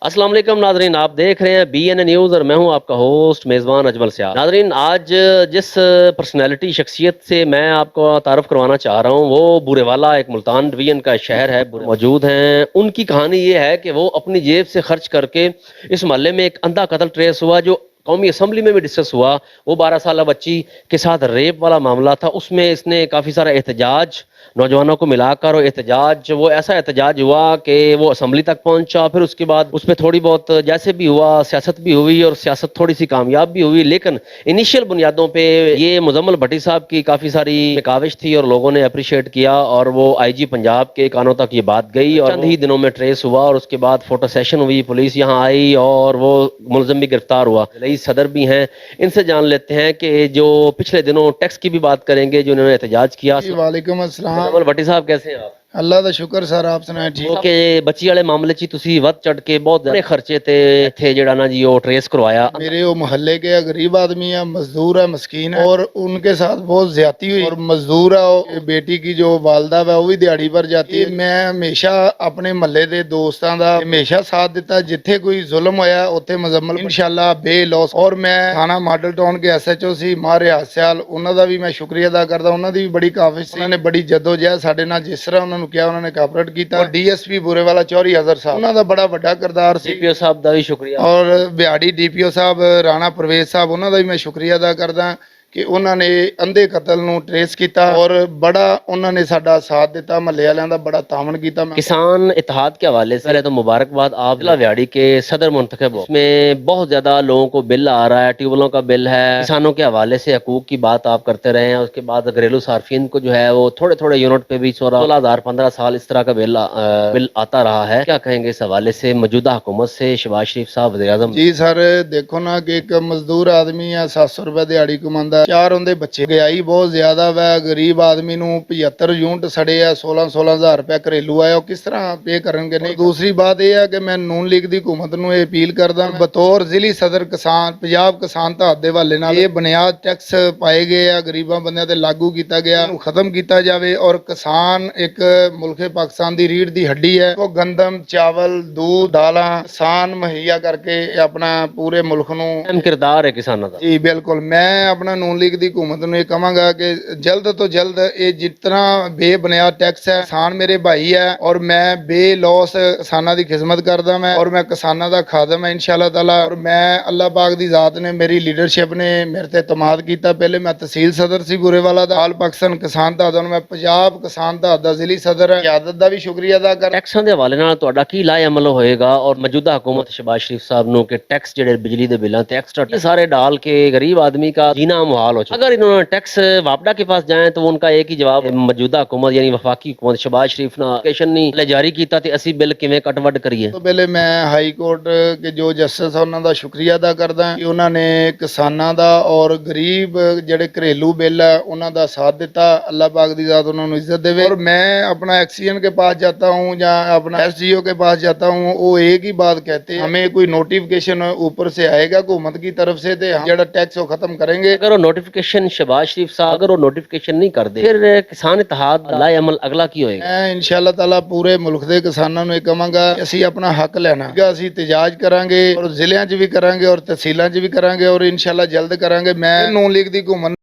अस्सलाम वालेकुम नाजरीन, आप देख रहे हैं BN न्यूज़ और मैं हूं आपका होस्ट मेज़बान अजमल सियार। नाजरीन, आज जिस पर्सनैलिटी शख्सियत से मैं आपको तारुफ करवाना चाह रहा हूं वो बुरेवाला एक मुल्तान डिवीजन का शहर है, मौजूद हैं। उनकी कहानी ये है कि वो अपनी जेब से खर्च करके इस मोहल्ले में एक अंधा कत्ल ट्रेस हुआ जो कौमी असम्बली में भी डिस्कस हुआ। वो 12 साल बच्ची के साथ रेप वाला मामला था। उसमें इसने काफ़ी सारा एहतजाज नौजवानों को मिलाकर और एहतजाज वो ऐसा एहतजाज हुआ कि वो असम्बली तक पहुंचा। फिर उसके बाद उस पर थोड़ी बहुत जैसे भी हुआ सियासत भी हुई और सियासत थोड़ी सी कामयाब भी हुई, लेकिन इनिशियल बुनियादों पे ये मुजम्मल भट्टी साहब की काफ़ी सारी काविश थी और लोगों ने अप्रिशिएट किया और वो IG पंजाब के कानों तक ये बात गई और चंद ही दिनों में ट्रेस हुआ और उसके बाद फोटो सेशन हुई, पुलिस यहाँ आई और वो मुलजिम भी गिरफ्तार हुआ। रईस सदर भी हैं, इनसे जान लेते हैं कि जो पिछले दिनों टैक्स की भी बात करेंगे जो इन्होंने एहतजाज किया। वालेकुम अस्सलाम। मुजम्मल भट्टी साहब कैसे हैं आप? अल्लाह दा शुक्र सर, आप सुनाए ठीक? ओके, बच्ची वाले मामले ची तुसी वध चढ़ के बहुत बड़े खर्चे ते इत्थे जेड़ा ना जी वो ट्रेस करवाया। मेरे वो मोहल्ले के गरीब आदमी है, मजदूर है, मस्कीन है और उनके साथ बहुत ज्यादती हुई और मजदूर है वो, बेटी की जो वालदा है वो भी दिहाड़ी पर जाती है। मैं हमेशा अपने महल्ले के दोस्तों का हमेशा साथ दिता, जिथे कोई जुल्म होया उत्थे मुजम्मल इंशाअल्लाह बेलौस। और मैं थाना मॉडल टाउन के SHO सी मार रियासत उन्हों का भी मैं शुक्रिया अदा करता। उन्होंने भी बड़ी काफिश, उन्होंने बड़ी जद्दोजहद साडे नाल जिस तरह उन्होंने किया उन्होंने कापरेट किया। और DSP बुरेवाला चौरी अजहर साहब उन्हों का बड़ा बड़ा किरदार सी। DPO साहब का भी शुक्रिया और बिहाड़ी DPO साहब राणा परवेज साहब उन्हों का भी मैं शुक्रिया अदा करदा कि उन्होंने अंधे कतल नूं ट्रेस किया और बड़ा उन्होंने साडा साथ दिता, महल्ले वालियां दा बड़ा तामन किया। किसान इत्तेहाद के हवाले से पहले तो मुबारकबाद, आप जिला व्याड़ी के सदर मुंतखब हो। इसमें बहुत ज्यादा लोगों को बिल आ रहा है, ट्यूबवेलों का बिल है, किसानों के हवाले से हकूक की बात आप करते रहे हैं। उसके बाद घरेलू सार्फिन को जो है वो थोड़े थोड़े यूनिट पे भी 16,000 15 साल इस तरह का बिल आता रहा है। क्या कहेंगे इस हवाले से मौजूदा हुकूमत से? शहबाज शरीफ साहब वज़ीर-ए-आज़म। जी सर, देखो ना कि एक मजदूर आदमी है 700 रुपए दिहाड़ी कमांदा, 4 उनके बच्चे, गयाई बहुत ज्यादा वै। गरीब आदमी नूं 75 यूनिट सड़े है, 16,000 रुपए घरेलू आया, किस तरह पे करनगे? नहीं। दूसरी बात यह है कि मैं नून लीग की हुकूमत नूं ये अपील करदा बतौर जिली सदर किसान पंजाब किसान तहत दे हवाले नाल ये बुनियाद टैक्स पाए गए आ गरीबां बंदियां ते लागू किया गया, इहनूं खत्म किया जाए। और किसान एक मुल्क पाकिस्तान की रीढ़ की हड्डी है। वो गंदम चावल दूध दालां किसान मुहैया करके अपना पूरे मुल्क नूं अहम किरदार है किसानों का। जी बिल्कुल। मैं अपना नून लीग की हुकूमत नूं कहांगा कि जल्द तो जल्द ये जितना बेबुनियाद टैक्स है, किसान मेरे भाई है और मैं बेलौस किसानों की खिदमत करदा मैं और मैं किसानों का खादम है इंशाअल्लाह ताला। और मैं अल्लाह पाक की जात ने मेरी लीडरशिप ने मेरे ते एतमाद किया। पहले मैं तहसील सदर सी बुरेवाला दा, आल पाकिस्तान किसान तहत मैं पंजाब किसान तहत दा जिली सदर है। क़यादत दा भी शुक्रिया अदा कर। टैक्सां दे हवाले नाल तुहाडा की लाए अमल होएगा और मौजूदा हुकूमत शहबाज शरीफ साहब नूं के टैक्स जेडे बिजली दे बिलां ते एक्स्ट्रा ये सारे डाल के गरीब आदमी का जीना मुहाल हो चुका। अगर इन्होंने टैक्स वापडा के पास जाए तो उनका एक ही जवाब, मौजूदा हुकूमत यानी वफाकी हुकूमत शहबाज शरीफ ने एप्लीकेशन नहीं जारी किया तो असी बिल किवें कटवट करिए। तो पहले मैं हाई कोर्ट के जो जस्टिस है उन्हों का शुक्रिया अदा करदा कि उन्होंने किसानों का और गरीब जेडे घरेलू बिल है उन्हों का साथ दिता। अल्लाह पाक दी जात उन्होंने इज्जत देवे। और मैं अपना एक्सीएन के पास जाता हूँ या अपना SGO के पास जाता हूँ, वो एक ही बात कहते हैं हमें कोई नोटिफिकेशन ऊपर से आएगा हुकूमत की तरफ से तो हम जेड़ा टैक्स वो खत्म करेंगे। अगर वो नोटिफिकेशन शहबाज शरीफ साहब अगर वो नोटिफिकेशन नहीं कर दे फिर किसान इत्तेहाद लाए अमल अगला की होएगा? मैं इंशाअल्लाह ताला पूरे मुल्क के किसानों ਨੂੰ ਕਹਾਂਗਾ ਅਸੀਂ ਆਪਣਾ ਹੱਕ ਲੈਣਾ, ਅਸੀਂ ਇਤਜਾਜ ਕਰਾਂਗੇ और ਜ਼ਿਲ੍ਹਿਆਂ 'ਚ ਵੀ ਕਰਾਂਗੇ और ਤਹਿਸੀਲਾਂ 'ਚ ਵੀ ਕਰਾਂਗੇ और इंशाअल्लाह जल्द ਕਰਾਂਗੇ। मैं नून लीग ਦੀ हुकूमत